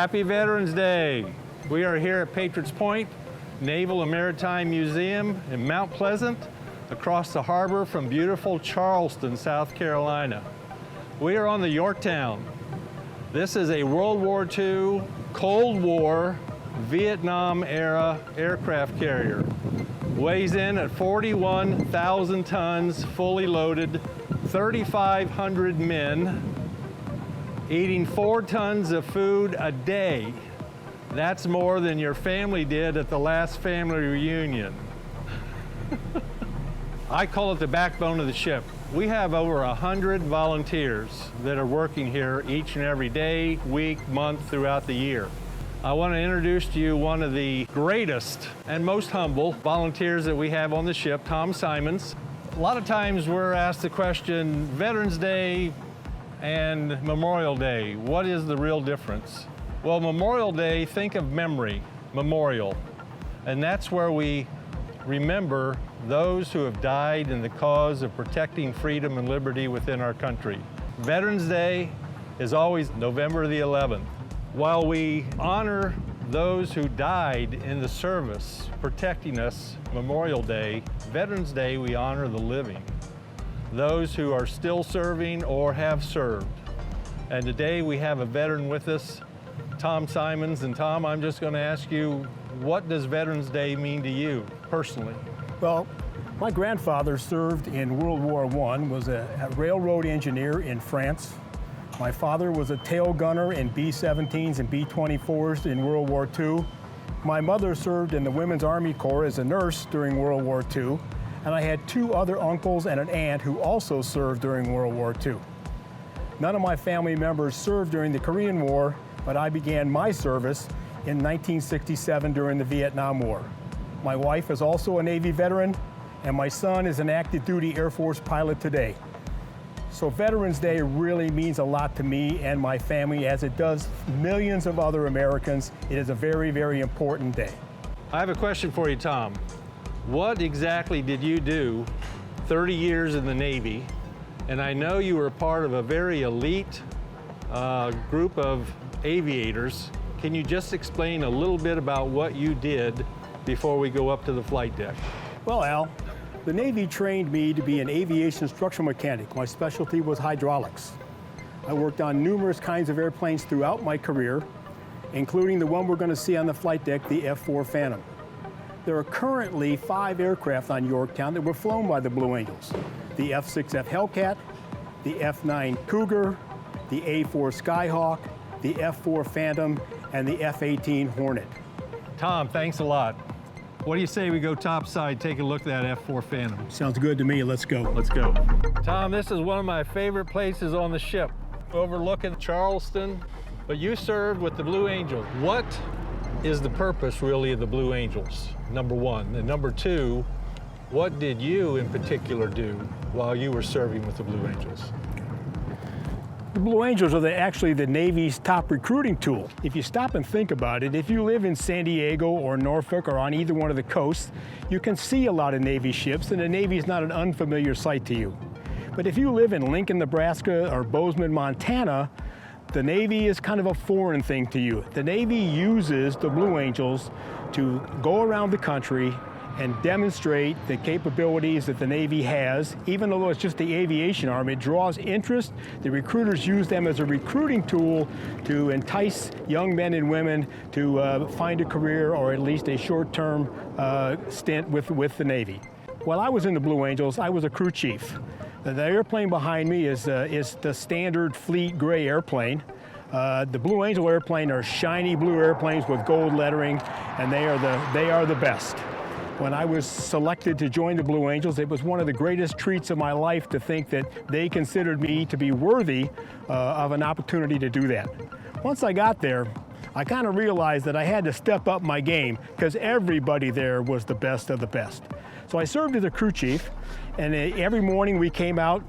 Happy Veterans Day. We are here at Patriots Point, Naval and Maritime Museum in Mount Pleasant, across the harbor from beautiful Charleston, South Carolina. We are on the Yorktown. This is a World War II, Cold War, Vietnam-era aircraft carrier. Weighs in at 41,000 tons, fully loaded, 3,500 men, eating 4 tons of food a day. That's more than your family did at the last family reunion. I call it the backbone of the ship. We have over 100 volunteers that are working here each and every day, week, month, throughout the year. I want to introduce to you one of the greatest and most humble volunteers that we have on the ship, Tom Simons. A lot of times we're asked the question, Veterans Day and Memorial Day, what is the real difference? Well, Memorial Day, think of memory, memorial. And that's where we remember those who have died in the cause of protecting freedom and liberty within our country. Veterans Day is always November the 11th. While we honor those who died in the service protecting us, Memorial Day, Veterans Day, we honor the living, those who are still serving or have served. And today we have a veteran with us, Tom Simons. And Tom, I'm just going to ask you, what does Veterans Day mean to you personally? Well, my grandfather served in World War I, was a railroad engineer in France. My father was a tail gunner in B-17s and B-24s in World War II. My mother served in the Women's Army Corps as a nurse during World War II. And I had 2 other uncles and an aunt who also served during World War II. None of my family members served during the Korean War, but I began my service in 1967 during the Vietnam War. My wife is also a Navy veteran, and my son is an active duty Air Force pilot today. So Veterans Day really means a lot to me and my family, as it does millions of other Americans. It is a very, very important day. I have a question for you, Tom. What exactly did you do 30 years in the Navy? And I know you were part of a very elite group of aviators. Can you just explain a little bit about what you did before we go up to the flight deck? Well, Al, the Navy trained me to be an aviation structural mechanic. My specialty was hydraulics. I worked on numerous kinds of airplanes throughout my career, including the one we're going to see on the flight deck, the F-4 Phantom. There are currently 5 aircraft on Yorktown that were flown by the Blue Angels. The F-6F Hellcat, the F-9 Cougar, the A-4 Skyhawk, the F-4 Phantom, and the F-18 Hornet. Tom, thanks a lot. What do you say we go topside, take a look at that F-4 Phantom? Sounds good to me. Let's go. Let's go. Tom, this is one of my favorite places on the ship, overlooking Charleston. But you served with the Blue Angels. What is the purpose, really, of the Blue Angels, number one? And number two, what did you in particular do while you were serving with the Blue Angels? The Blue Angels are actually the Navy's top recruiting tool. If you stop and think about it, if you live in San Diego or Norfolk or on either one of the coasts, you can see a lot of Navy ships, and the Navy is not an unfamiliar sight to you. But if you live in Lincoln, Nebraska or Bozeman, Montana, the Navy is kind of a foreign thing to you. The Navy uses the Blue Angels to go around the country and demonstrate the capabilities that the Navy has. Even though it's just the aviation arm, it draws interest. The recruiters use them as a recruiting tool to entice young men and women to find a career or at least a short-term stint with the Navy. While I was in the Blue Angels, I was a crew chief. The airplane behind me is the standard fleet gray airplane. The Blue Angel airplane are shiny blue airplanes with gold lettering, and they are the best. When I was selected to join the Blue Angels, it was one of the greatest treats of my life to think that they considered me to be worthy of an opportunity to do that. Once I got there, I kind of realized that I had to step up my game because everybody there was the best of the best. So I served as a crew chief, and every morning we came out,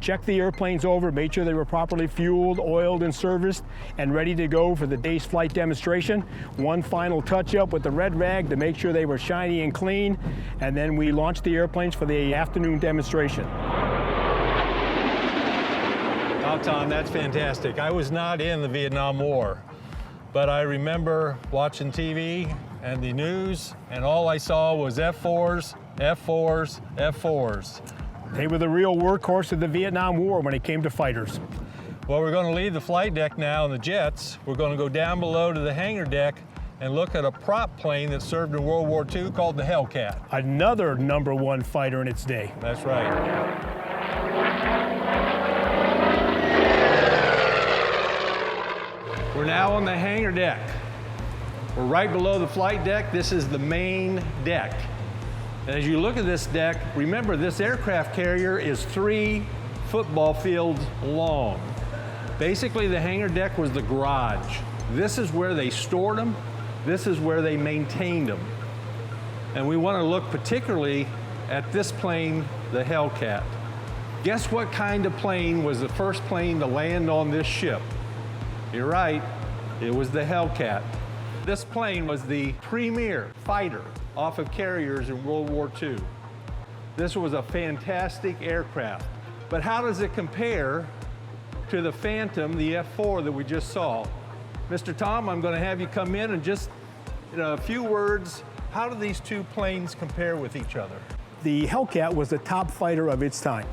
checked the airplanes over, made sure they were properly fueled, oiled, and serviced, and ready to go for the day's flight demonstration. One final touch-up with the red rag to make sure they were shiny and clean, and then we launched the airplanes for the afternoon demonstration. Oh, Tom, that's fantastic. I was not in the Vietnam War, but I remember watching TV and the news, and all I saw was F-4s, F-4s, F-4s. They were the real workhorse of the Vietnam War when it came to fighters. Well, we're going to leave the flight deck now and the jets. We're going to go down below to the hangar deck and look at a prop plane that served in World War II called the Hellcat. Another #1 fighter in its day. That's right. We're now on the hangar deck. We're right below the flight deck. This is the main deck. And as you look at this deck, remember this aircraft carrier is 3 football fields long. Basically, the hangar deck was the garage. This is where they stored them. This is where they maintained them. And we want to look particularly at this plane, the Hellcat. Guess what kind of plane was the first plane to land on this ship? You're right, it was the Hellcat. This plane was the premier fighter off of carriers in World War II. This was a fantastic aircraft. But how does it compare to the Phantom, the F-4 that we just saw? Mr. Tom, I'm going to have you come in and just, in a few words, how do these two planes compare with each other? The Hellcat was the top fighter of its time.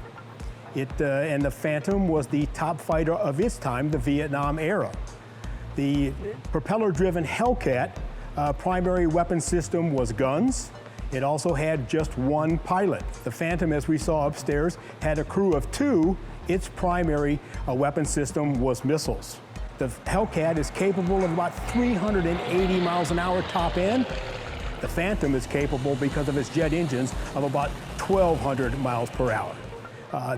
And the Phantom was the top fighter of its time, the Vietnam era. The propeller-driven Hellcat primary weapon system was guns. It also had just one pilot. The Phantom, as we saw upstairs, had a crew of 2. Its primary weapon system was missiles. The Hellcat is capable of about 380 miles an hour top end. The Phantom is capable, because of its jet engines, of about 1,200 miles per hour.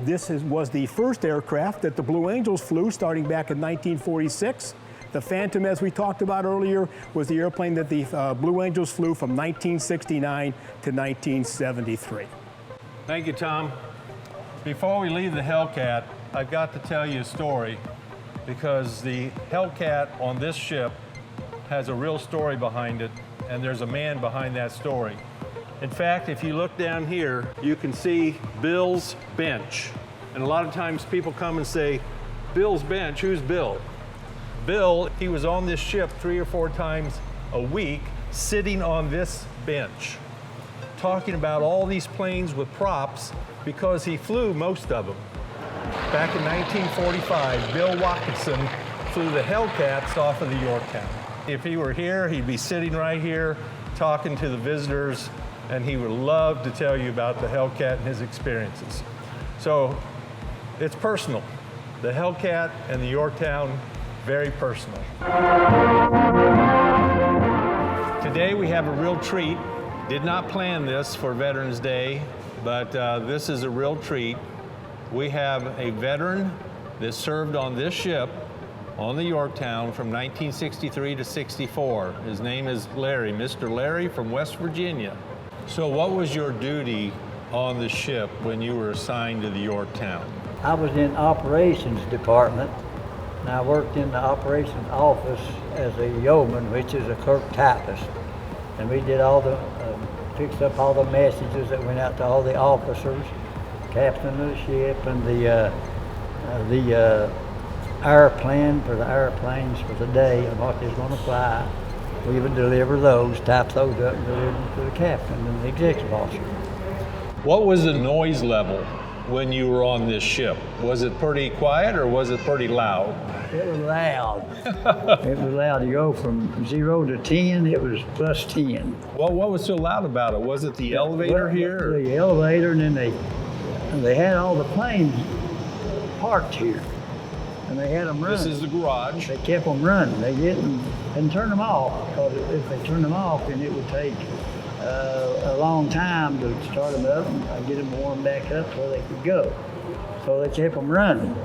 This was the first aircraft that the Blue Angels flew starting back in 1946. The Phantom, as we talked about earlier, was the airplane that the Blue Angels flew from 1969 to 1973. Thank you, Tom. Before we leave the Hellcat, I've got to tell you a story, because the Hellcat on this ship has a real story behind it, and there's a man behind that story. In fact, if you look down here, you can see Bill's bench. And a lot of times people come and say, Bill's bench, who's Bill? Bill, he was on this ship 3 or 4 times a week, sitting on this bench, talking about all these planes with props, because he flew most of them. Back in 1945, Bill Watkinson flew the Hellcats off of the Yorktown. If he were here, he'd be sitting right here talking to the visitors, and he would love to tell you about the Hellcat and his experiences. So it's personal. The Hellcat and the Yorktown, very personal. Today we have a real treat. Did not plan this for Veterans Day, but this is a real treat. We have a veteran that served on this ship on the Yorktown from 1963 to 64. His name is Larry, Mr. Larry from West Virginia. So what was your duty on the ship when you were assigned to the Yorktown? I was in operations department, and I worked in the operations office as a yeoman, which is a clerk typist. And we did all the, fixed up all the messages that went out to all the officers, captain of the ship, and the air plan for the airplanes for the day and what they're going to fly. We would deliver those, type those up, and deliver them to the captain and the executive officer. What was the noise level when you were on this ship? Was it pretty quiet or was it pretty loud? It was loud. It was loud. To go from 0 to 10, it was plus 10. Well, what was so loud about it? Was it the elevator here? Or? The elevator, and then they had all the planes parked here, and they had them running. This is the garage. They kept them running. They didn't turn them off, because if they turned them off, then it would take a long time to start them up and get them warmed back up so they could go. So they kept them running,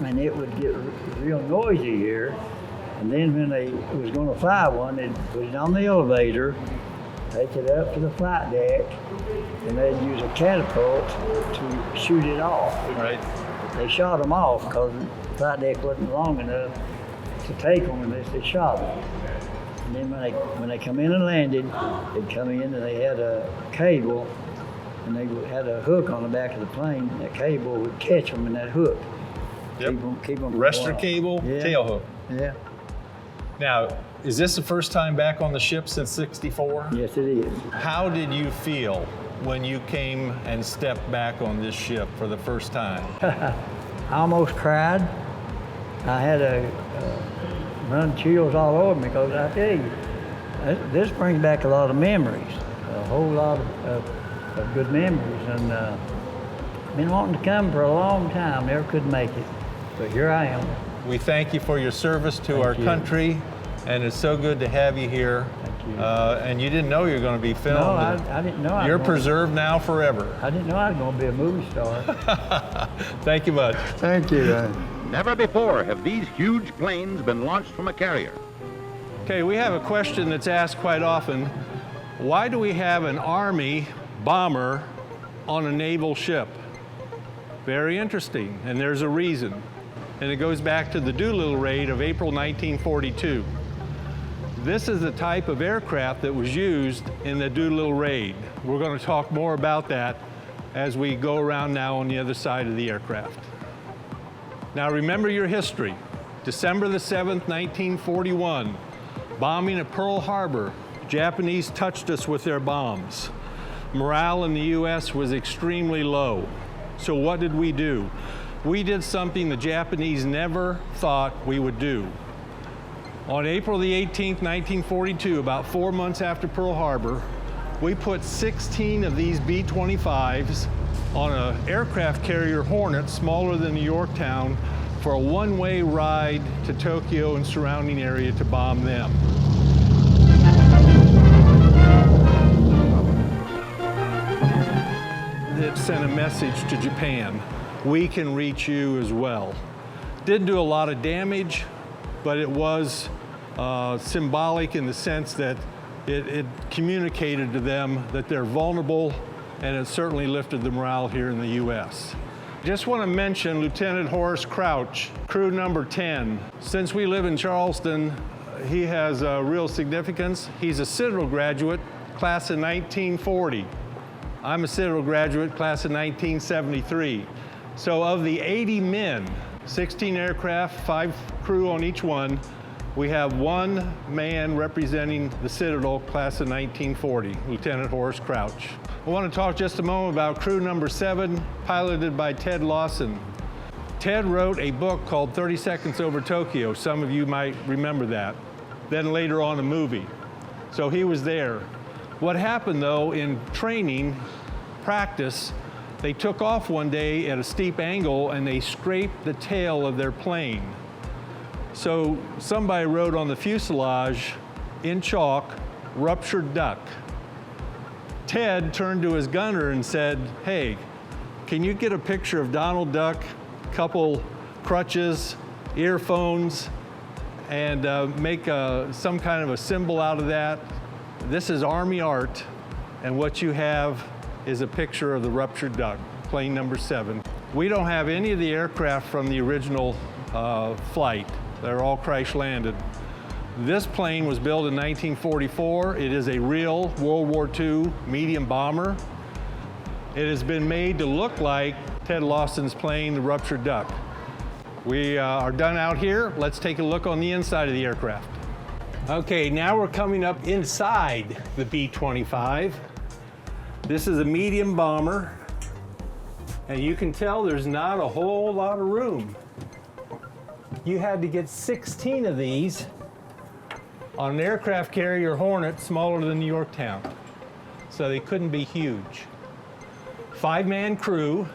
and it would get real noisy here. And then when they was going to fly one, they'd put it on the elevator, take it up to the flight deck, and they'd use a catapult to shoot it off. Right. They shot them off because the flight deck wasn't long enough to take them unless they shot them. And then when they come in and landed, they'd come in and they had a cable, and they had a hook on the back of the plane. That cable would catch them in that hook. Yep. Keep them Arrestor cable, yeah. tail hook. Yeah. Now, is this the first time back on the ship since '64? Yes, it is. How did you feel when you came and stepped back on this ship for the first time? I almost cried. I had a run chills all over me because I tell you, this brings back a lot of memories, a whole lot of good memories. And been wanting to come for a long time, never could make it, but here I am. We thank you for your service to our country, and it's so good to have you here. Thank you. And you didn't know you were going to be filmed. No, I didn't know. You're preserved now forever. I didn't know I was going to be a movie star. Thank you much. Thank you. Never before have these huge planes been launched from a carrier. Okay, we have a question that's asked quite often. Why do we have an Army bomber on a naval ship? Very interesting, and there's a reason. And it goes back to the Doolittle Raid of April 1942. This is the type of aircraft that was used in the Doolittle Raid. We're going to talk more about that as we go around now on the other side of the aircraft. Now remember your history. December the 7th, 1941, bombing at Pearl Harbor. Japanese touched us with their bombs. Morale in the US was extremely low. So what did we do? We did something the Japanese never thought we would do. On April the 18th, 1942, about 4 months after Pearl Harbor, we put 16 of these B-25s on an aircraft carrier Hornet, smaller than the Yorktown, for a one-way ride to Tokyo and surrounding area to bomb them. It sent a message to Japan. We can reach you as well. Didn't do a lot of damage, but it was symbolic in the sense that it communicated to them that they're vulnerable, and it certainly lifted the morale here in the U.S. Just want to mention Lieutenant Horace Crouch, crew number 10. Since we live in Charleston, he has real significance. He's a Citadel graduate, class of 1940. I'm a Citadel graduate, class of 1973. So of the 80 men, 16 aircraft, 5 crew on each one, we have one man representing the Citadel, class of 1940, Lieutenant Horace Crouch. I want to talk just a moment about crew number 7, piloted by Ted Lawson. Ted wrote a book called 30 Seconds Over Tokyo. Some of you might remember that. Then later on a movie. So he was there. What happened though in training, practice, they took off one day at a steep angle and they scraped the tail of their plane. So somebody wrote on the fuselage in chalk, ruptured duck. Ted turned to his gunner and said, hey, can you get a picture of Donald Duck, couple crutches, earphones, and make some kind of a symbol out of that? This is Army art, and what you have is a picture of the ruptured duck, plane number 7. We don't have any of the aircraft from the original flight. They're all crash landed. This plane was built in 1944. It is a real World War II medium bomber. It has been made to look like Ted Lawson's plane, the ruptured duck. We are done out here. Let's take a look on the inside of the aircraft. Okay, now we're coming up inside the B-25. This is a medium bomber, and you can tell there's not a whole lot of room. You had to get 16 of these on an aircraft carrier Hornet smaller than the Yorktown, so they couldn't be huge. 5-man crew,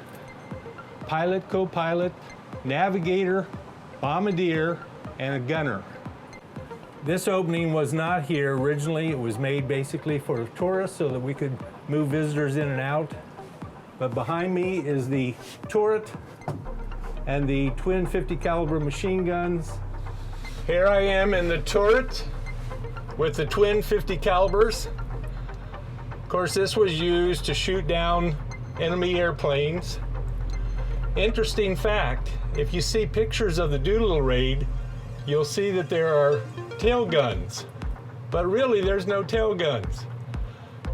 pilot, co-pilot, navigator, bombardier, and a gunner. This opening was not here originally. It was made basically for tourists so that we could move visitors in and out. But behind me is the turret and the twin 50 caliber machine guns. Here I am in the turret with the twin 50 calibers. Of course, this was used to shoot down enemy airplanes. Interesting fact, if you see pictures of the Doolittle Raid, you'll see that there are tail guns, but really there's no tail guns.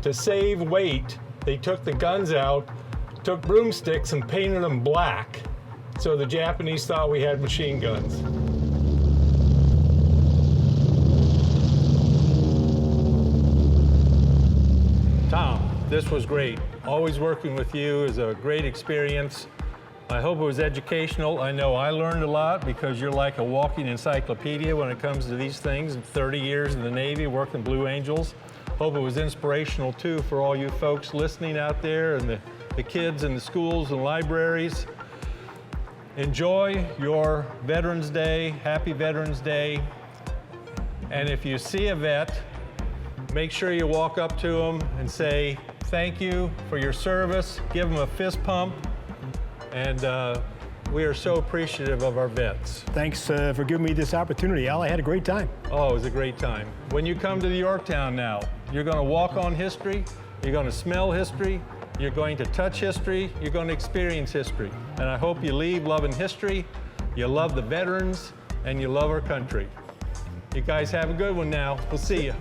To save weight, they took the guns out, took broomsticks and painted them black, so the Japanese thought we had machine guns. This was great. Always working with you is a great experience. I hope it was educational. I know I learned a lot because you're like a walking encyclopedia when it comes to these things. 30 years in the Navy working Blue Angels. Hope it was inspirational too for all you folks listening out there and the kids in the schools and libraries. Enjoy your Veterans Day. Happy Veterans Day. And if you see a vet, make sure you walk up to them and say, thank you for your service. Give them a fist pump. And we are so appreciative of our vets. Thanks for giving me this opportunity, Al. I had a great time. Oh, it was a great time. When you come to the Yorktown now, you're going to walk on history, you're going to smell history, you're going to touch history, you're going to experience history. And I hope you leave loving history, you love the veterans, and you love our country. You guys have a good one now. We'll see you.